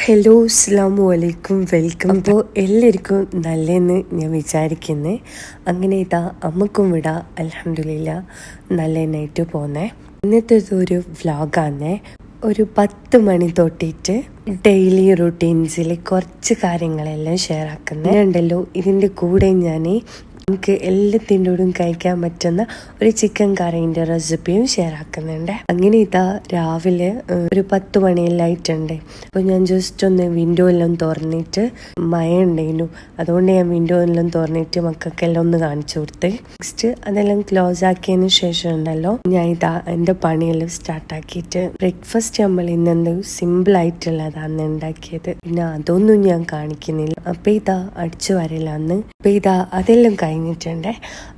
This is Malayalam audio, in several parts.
ഹലോ അസ്സലാമു അലൈക്കും വെൽക്കം. അപ്പോൾ എല്ലാവർക്കും നല്ലതെന്ന് ഞാൻ വിചാരിക്കുന്നത്. അങ്ങനെ ഇതാ അമ്മക്കും വിടാം അൽഹംദുലില്ലാ നല്ലതായിട്ട് പോന്നേ. ഇന്നത്തെ ഒരു വ്ലോഗാണ്. ഒരു 10 മണി തൊട്ടിട്ട് ഡെയിലി റുട്ടീൻസിൽ കുറച്ച് കാര്യങ്ങളെല്ലാം ഷെയർ ആക്കുന്നത് ഉണ്ടല്ലോ. ഇതിൻ്റെ കൂടെ ഞാൻ നമുക്ക് എല്ലാത്തിൻ്റെയും കഴിക്കാൻ പറ്റുന്ന ഒരു ചിക്കൻ കറീൻ്റെ റെസിപ്പിയും ഷെയർ ആക്കുന്നുണ്ട്. അങ്ങനെ ഇതാ രാവിലെ ഒരു 10 മണിയെല്ലാം ആയിട്ടുണ്ട്. അപ്പോൾ ഞാൻ ജസ്റ്റ് ഒന്ന് വിൻഡോ എല്ലാം തുറന്നിട്ട് മഴ ഉണ്ടായിരുന്നു, അതുകൊണ്ട് ഞാൻ വിൻഡോ എല്ലാം തുറന്നിട്ട് മക്കൾക്കെല്ലാം ഒന്ന് കാണിച്ചു കൊടുത്ത് നെക്സ്റ്റ് അതെല്ലാം ക്ലോസ് ആക്കിയതിന് ശേഷം ഉണ്ടല്ലോ ഞാൻ ഇതാ എൻ്റെ പണിയെല്ലാം സ്റ്റാർട്ടാക്കിയിട്ട് ബ്രേക്ക്ഫാസ്റ്റ് നമ്മൾ ഇന്നെന്ത് സിമ്പിളായിട്ടുള്ളതാണ് ഉണ്ടാക്കിയത്. പിന്നെ അതൊന്നും ഞാൻ കാണിക്കുന്നില്ല. അപ്പം ഇതാ അടിച്ചു വരലാന്ന്. അപ്പം ഇതാ അതെല്ലാം കഴിഞ്ഞിട്ടുണ്ട്.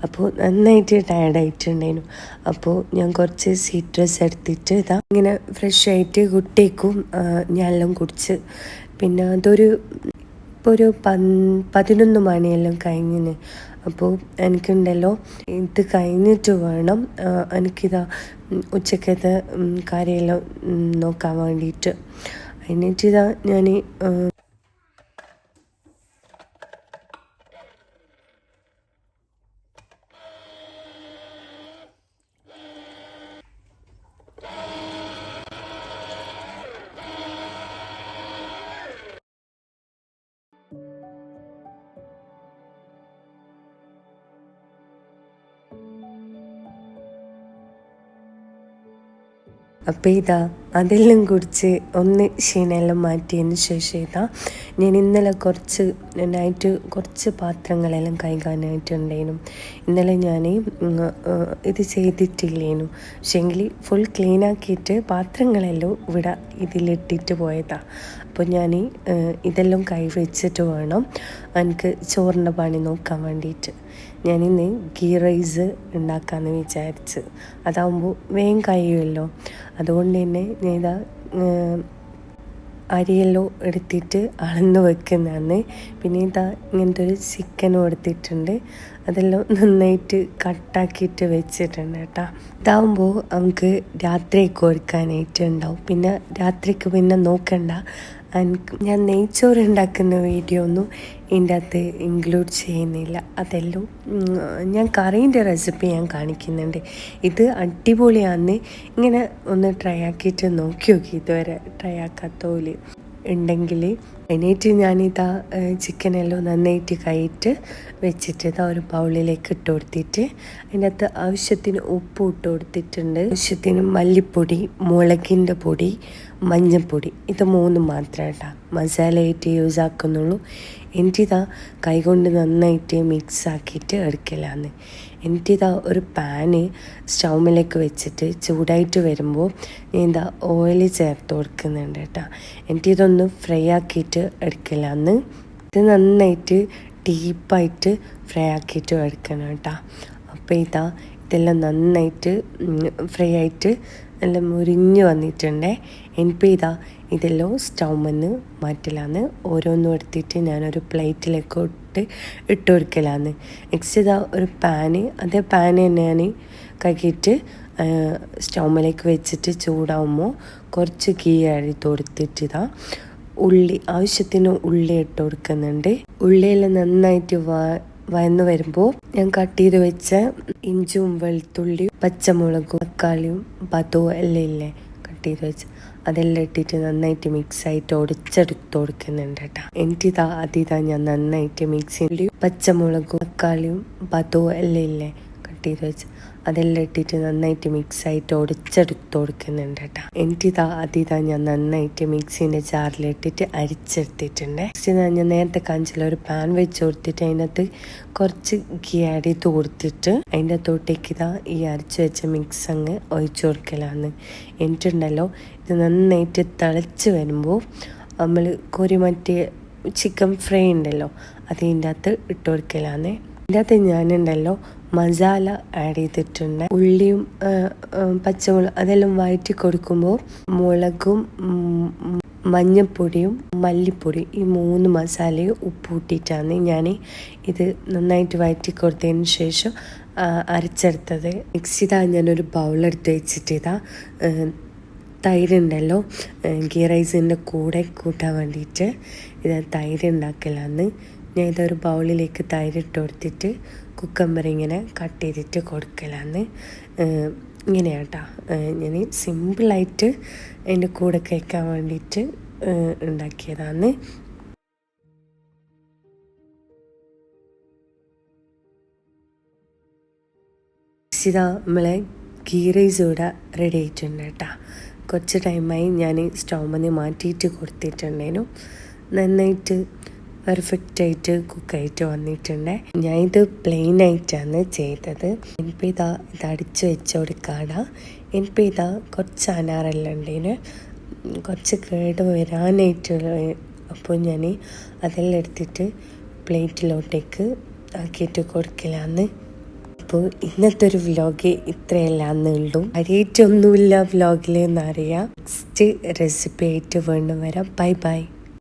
അപ്പോൾ നന്നായിട്ട് ടയർഡായിട്ടുണ്ടായിരുന്നു. അപ്പോൾ ഞാൻ കുറച്ച് സിട്രസ് എടുത്തിട്ട് ഇതാ ഇങ്ങനെ ഫ്രഷ് ആയിട്ട് കുട്ടിക്കും ഞാനെല്ലാം കുടിച്ച്. പിന്നെ ഇപ്പോൾ ഒരു 11 മണിയെല്ലാം കഴിഞ്ഞിന്. അപ്പോൾ എനിക്കുണ്ടല്ലോ ഇത് കഴിഞ്ഞിട്ട് വേണം എനിക്കിതാ ഉച്ചക്കത്തെ കാര്യമെല്ലാം നോക്കാൻ വേണ്ടിയിട്ട്. എന്നിട്ടിതാ ഞാൻ അപ്പോൾ ഇതാ അതെല്ലാം കുടിച്ച് ഒന്ന് ക്ഷീണമെല്ലാം മാറ്റിയതിന് ശേഷം ഇതാ ഞാൻ ഇന്നലെ നൈറ്റ് കുറച്ച് പാത്രങ്ങളെല്ലാം കഴുകാനായിട്ടുണ്ടായിരുന്നു. ഇന്നലെ ഞാൻ ഇത് ചെയ്തിട്ടില്ലേനു, പക്ഷേങ്കിൽ ഫുൾ ക്ലീനാക്കിയിട്ട് പാത്രങ്ങളെല്ലാം ഇവിടെ ഇതിലിട്ടിട്ട് പോയതാണ്. അപ്പോൾ ഞാൻ ഇതെല്ലാം വെച്ചിട്ട് വേണം എനിക്ക് ചോറിൻ്റെ പണി നോക്കാൻ വേണ്ടിയിട്ട്. ഞാനിന്ന് ഗീ റൈസ് ഉണ്ടാക്കാമെന്ന് വിചാരിച്ച്. അതാകുമ്പോൾ വേഗം കഴിയുമല്ലോ. അതുകൊണ്ട് തന്നെ ഞാൻ ഇതാ അരിയെല്ലാം എടുത്തിട്ട് അളന്ന് വെക്കുന്നതാണ്. പിന്നെ ഇതാ ഇങ്ങനത്തെ ഒരു ചിക്കനും എടുത്തിട്ടുണ്ട്. അതെല്ലാം നന്നായിട്ട് കട്ടാക്കിയിട്ട് വെച്ചിട്ടുണ്ട് കേട്ടോ. ഇതാകുമ്പോൾ നമുക്ക് രാത്രിക്ക് കൊടുക്കാനായിട്ട് ഉണ്ടാവും. പിന്നെ രാത്രിക്ക് പിന്നെ നോക്കണ്ട. ഞാൻ നെയ്ച്ചോറ് ഉണ്ടാക്കുന്ന വീഡിയോ ഒന്നും ഇതിൻ്റെ അകത്ത് ഇൻക്ലൂഡ് ചെയ്യുന്നില്ല. അതെല്ലാം ഞാൻ കറീൻ്റെ റെസിപ്പി ഞാൻ കാണിക്കുന്നുണ്ട്. ഇത് അടിപൊളിയാണ്. ഇങ്ങനെ ഒന്ന് ട്രൈ ആക്കിയിട്ട് നോക്കി ഇതുവരെ ട്രൈ ആക്കാത്തോല് ഉണ്ടെങ്കിൽ. എന്നിട്ട് ഞാനിതാ ചിക്കനെല്ലാം നന്നായിട്ട് കൈയിട്ട് വെച്ചിട്ട് ഇതാ ഒരു ബൗളിലേക്ക് ഇട്ട് കൊടുത്തിട്ട് അതിൻ്റെ അകത്ത് ആവശ്യത്തിന് ഉപ്പ് ഇട്ട് കൊടുത്തിട്ടുണ്ട്. ആവശ്യത്തിന് മല്ലിപ്പൊടി, മുളകിൻ്റെ പൊടി, മഞ്ഞൾപ്പൊടി, ഇത് 3 മാത്രം കേട്ടോ മസാലയായിട്ട് യൂസ് ആക്കുന്നുള്ളൂ. എന്നിട്ടിതാ കൈകൊണ്ട് നന്നായിട്ട് മിക്സ് ആക്കിയിട്ട് എടുക്കലാന്ന്. എന്നിട്ടിതാ ഒരു പാന് സ്റ്റൗമിലേക്ക് വെച്ചിട്ട് ചൂടായിട്ട് വരുമ്പോൾ ഞാൻ ഇതാ ഓയിൽ ചേർത്ത് കൊടുക്കുന്നുണ്ട് കേട്ടോ. എന്നിട്ടിതൊന്ന് ഫ്രൈ ആക്കിയിട്ട് എടുക്കലാന്ന്. ഇത് നന്നായിട്ട് ഡീപ്പായിട്ട് ഫ്രൈ ആക്കിയിട്ട് എടുക്കണം കേട്ടോ. അപ്പോൾ ഇതെല്ലാം നന്നായിട്ട് ഫ്രൈ ആയിട്ട് എല്ലാം മുരിഞ്ഞ് വന്നിട്ടുണ്ടേ. എന്നിപ്പോൾ ഇതെല്ലാം സ്റ്റൗമെന്ന് മാറ്റലാന്ന്. ഓരോന്നും എടുത്തിട്ട് ഞാനൊരു പ്ലേറ്റിലേക്ക് ഇട്ട് കൊടുക്കലാന്ന്. നെക്സ്റ്റ് ഒരു പാന്, അതേ പാന് തന്നെ ഞാൻ കഴുകിയിട്ട് സ്റ്റൗമിലേക്ക് വെച്ചിട്ട് ചൂടാവുമ്പോൾ കുറച്ച് ഗീ അഴിത്ത് കൊടുത്തിട്ട് ആവശ്യത്തിന് ഉള്ളി ഇട്ട് കൊടുക്കുന്നുണ്ട്. ഉള്ളിയെല്ലാം നന്നായിട്ട് വയന്ന് വരുമ്പോൾ ഞാൻ കട്ട് ചെയ്ത് വെച്ച ഇഞ്ചും വെളുത്തുള്ളിയും പച്ചമുളകും തക്കാളിയും പതവും എല്ലാം ഇല്ലേ കട്ട് ചെയ്ത് വെച്ച് അതെല്ലാം ഇട്ടിട്ട് നന്നായിട്ട് മിക്സ് ആയിട്ട് ഒടിച്ചെടുത്ത് കൊടുക്കുന്നുണ്ട് കേട്ടോ. എന്നിട്ടിതാ ഞാൻ നന്നായിട്ട് മിക്സിയിൽ പച്ചമുളകും തക്കാളിയും പതവും എല്ലാം ഇല്ലേ കട്ട് ചെയ്ത് വെച്ച് അതെല്ലാം ഇട്ടിട്ട് നന്നായിട്ട് മിക്സ് ആയിട്ട് ഒടിച്ചെടുത്ത് കൊടുക്കുന്നുണ്ട് കേട്ടോ. എന്നിട്ടിതാ ഞാൻ നന്നായിട്ട് മിക്സീൻ്റെ ജാറിലിട്ടിട്ട് അരിച്ചെടുത്തിട്ടുണ്ട്. ഞാൻ നേരത്തെ കാണിച്ചില്ല ഒരു പാൻ വെച്ച് കൊടുത്തിട്ട് അതിനകത്ത് കുറച്ച് ഗീ ആഡ് ചെയ്ത് കൊടുത്തിട്ട് അതിൻ്റെ തൊട്ടേക്ക് ഈ അരച്ച് വെച്ച മിക്സ് അങ്ങ് ഒഴിച്ചു കൊടുക്കലാന്ന്. എന്നിട്ടുണ്ടല്ലോ ഇത് നന്നായിട്ട് തിളച്ച് വരുമ്പോൾ നമ്മൾ മറ്റേ ചിക്കൻ ഫ്രൈ ഉണ്ടല്ലോ അതിൻ്റെ അകത്ത് ഇട്ട് കൊടുക്കലാന്ന്. ഇതിൻ്റെ അകത്ത് ഞാനുണ്ടല്ലോ മസാല ആഡ് ചെയ്തിട്ടുണ്ട്. ഉള്ളിയും പച്ചമുളക് അതെല്ലാം വഴറ്റി കൊടുക്കുമ്പോൾ മുളകും മഞ്ഞൾപ്പൊടിയും മല്ലിപ്പൊടി ഈ 3 മസാലയും ഉപ്പ് ഇട്ടിട്ടാണ് ഞാൻ ഇത് നന്നായിട്ട് വഴറ്റി കൊടുത്തതിന് ശേഷം അരച്ചെടുത്തത്. ഞാനൊരു ബൗളെടുത്ത് വെച്ചിട്ട് തൈരുണ്ടല്ലോ ഗീ റൈസിൻ്റെ കൂടെ കൂട്ടാൻ വേണ്ടിയിട്ട് ഇത് തൈര് ഉണ്ടാക്കലാന്ന്. ഞാൻ ഇതൊരു ബൗളിലേക്ക് തൈരിട്ട് കൊടുത്തിട്ട് കുക്കമ്പർ ഇങ്ങനെ കട്ട് ചെയ്തിട്ട് കൊടുക്കലാന്ന്. ഇങ്ങനെയാട്ടോ ഞാൻ സിമ്പിളായിട്ട് അതിൻ്റെ കൂടെ കഴിക്കാൻ വേണ്ടിയിട്ട് ഉണ്ടാക്കിയതാണ്. ഇതാ നമ്മളെ ഗീ റൈസ് ഇവിടെ റെഡി ആയിട്ടുണ്ട് കേട്ടോ. കുറച്ച് ടൈമായി ഞാൻ സ്റ്റൗമിൽ മാറ്റിയിട്ട് കൊടുത്തിട്ടുണ്ടേനു. നന്നായിട്ട് പെർഫെക്റ്റായിട്ട് കുക്കായിട്ട് വന്നിട്ടുണ്ട്. ഞാൻ ഇത് പ്ലെയിൻ ആയിട്ടാണ് ചെയ്തത്. എനിക്ക് ഇത് അടിച്ച് വെച്ച് കൊടുക്കാടാ. എനിക്ക് ഇത് കുറച്ച് അനാറെല്ലാം ഉണ്ടേന്, കുറച്ച് കേട് വരാനായിട്ടുള്ള. അപ്പോൾ ഞാൻ അതെല്ലാം എടുത്തിട്ട് പ്ലേറ്റിലോട്ടേക്ക് ആക്കിയിട്ട് കൊടുക്കലാന്ന്. അപ്പോൾ ഇന്നത്തെ ഒരു വ്ലോഗ് ഇത്രയെല്ലാന്നേ ഉള്ളൂ. അരിയായിട്ടൊന്നുമില്ല വ്ലോഗിൽ എന്നറിയാം. നെക്സ്റ്റ് റെസിപ്പി ആയിട്ട് വീണ്ടും വരാം. Bye bye.